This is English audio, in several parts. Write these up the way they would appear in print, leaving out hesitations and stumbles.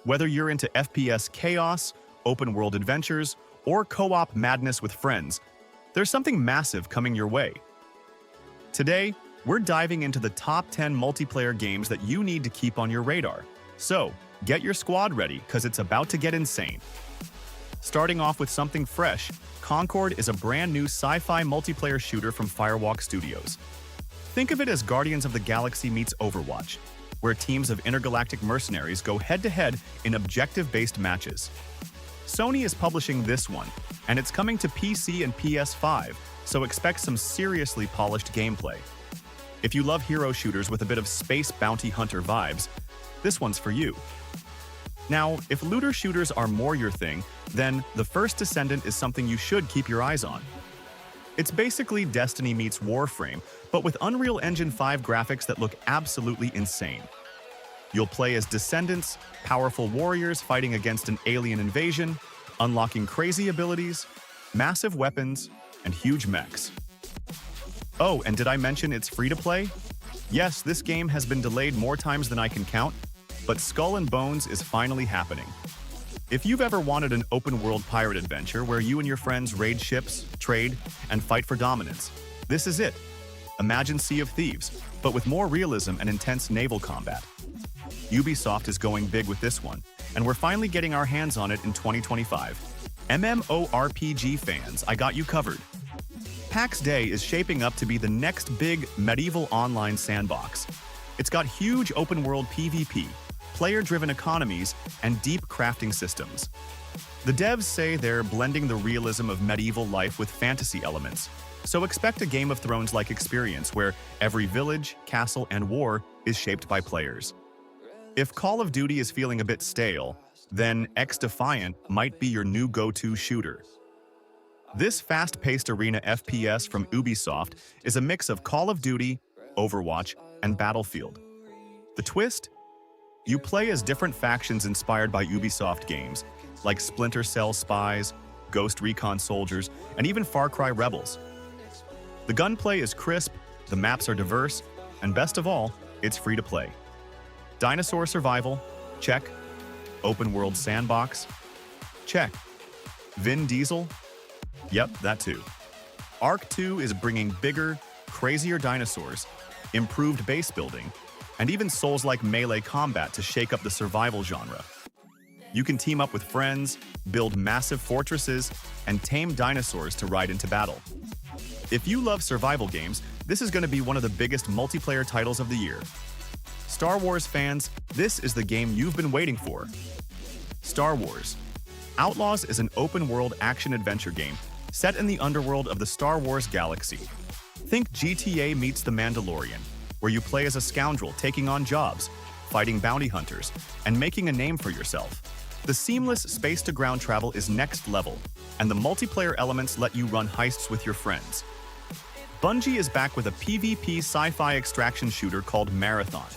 Whether you're into FPS chaos, open-world adventures, or co-op madness with friends, there's something massive coming your way. Today, we're diving into the top 10 multiplayer games that you need to keep on your radar. So, get your squad ready, because it's about to get insane. Starting off with something fresh, Concord is a brand new sci-fi multiplayer shooter from Firewalk Studios. Think of it as Guardians of the Galaxy meets Overwatch, where teams of intergalactic mercenaries go head-to-head in objective-based matches. Sony is publishing this one, and it's coming to PC and PS5, so expect some seriously polished gameplay. If you love hero shooters with a bit of space bounty hunter vibes, this one's for you. Now, if looter shooters are more your thing, then the First Descendant is something you should keep your eyes on. It's basically Destiny meets Warframe, but with Unreal Engine 5 graphics that look absolutely insane. You'll play as Descendants, powerful warriors fighting against an alien invasion, unlocking crazy abilities, massive weapons, and huge mechs. Oh, and did I mention it's free to play? Yes, this game has been delayed more times than I can count, but Skull and Bones is finally happening. If you've ever wanted an open-world pirate adventure where you and your friends raid ships, trade, and fight for dominance, this is it. Imagine Sea of Thieves, but with more realism and intense naval combat. Ubisoft is going big with this one, and we're finally getting our hands on it in 2025. MMORPG fans, I got you covered. Pax Dei is shaping up to be the next big medieval online sandbox. It's got huge open-world PvP, player-driven economies, and deep crafting systems. The devs say they're blending the realism of medieval life with fantasy elements, so expect a Game of Thrones-like experience where every village, castle, and war is shaped by players. If Call of Duty is feeling a bit stale, then XDefiant might be your new go-to shooter. This fast-paced arena FPS from Ubisoft is a mix of Call of Duty, Overwatch, and Battlefield. The twist? You play as different factions inspired by Ubisoft games, like Splinter Cell Spies, Ghost Recon Soldiers, and even Far Cry Rebels. The gunplay is crisp, the maps are diverse, and best of all, it's free to play. Dinosaur survival? Check. Open world sandbox? Check. Vin Diesel? Yep, that too. Ark 2 is bringing bigger, crazier dinosaurs, improved base building, and even Souls-like melee combat to shake up the survival genre. You can team up with friends, build massive fortresses, and tame dinosaurs to ride into battle. If you love survival games, this is going to be one of the biggest multiplayer titles of the year. Star Wars fans, this is the game you've been waiting for. Star Wars. Outlaws is an open-world action-adventure game set in the underworld of the Star Wars galaxy. Think GTA meets The Mandalorian, where you play as a scoundrel taking on jobs, fighting bounty hunters, and making a name for yourself. The seamless space-to-ground travel is next level, and the multiplayer elements let you run heists with your friends. Bungie is back with a PvP sci-fi extraction shooter called Marathon.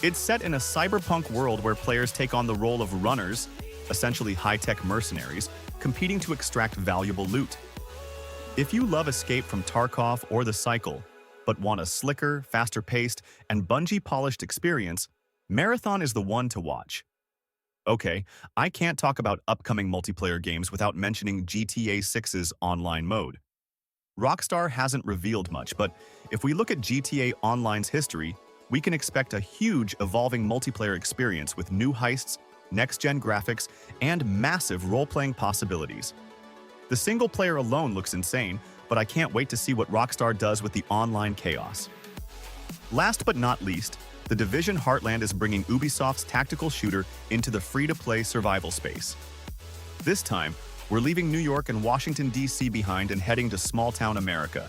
It's set in a cyberpunk world where players take on the role of runners, essentially high-tech mercenaries, competing to extract valuable loot. If you love Escape from Tarkov or The Cycle, but want a slicker, faster-paced, and Bungie-polished experience, Marathon is the one to watch. Okay, I can't talk about upcoming multiplayer games without mentioning GTA 6's online mode. Rockstar hasn't revealed much, but if we look at GTA Online's history, we can expect a huge, evolving multiplayer experience with new heists, next-gen graphics, and massive role-playing possibilities. The single player alone looks insane, but I can't wait to see what Rockstar does with the online chaos. Last but not least, the Division Heartland is bringing Ubisoft's tactical shooter into the free-to-play survival space. This time, we're leaving New York and Washington, D.C. behind and heading to small-town America.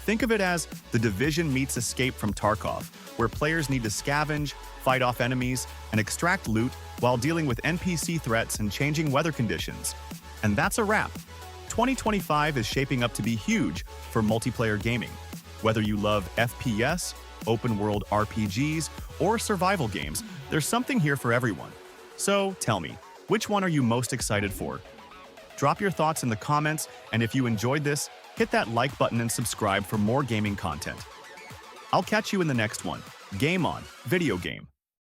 Think of it as The Division meets Escape from Tarkov, where players need to scavenge, fight off enemies, and extract loot while dealing with NPC threats and changing weather conditions. And that's a wrap. 2025 is shaping up to be huge for multiplayer gaming. Whether you love FPS, open-world RPGs, or survival games, there's something here for everyone. So tell me, which one are you most excited for? Drop your thoughts in the comments, and if you enjoyed this, hit that like button and subscribe for more gaming content. I'll catch you in the next one. Game on, video game.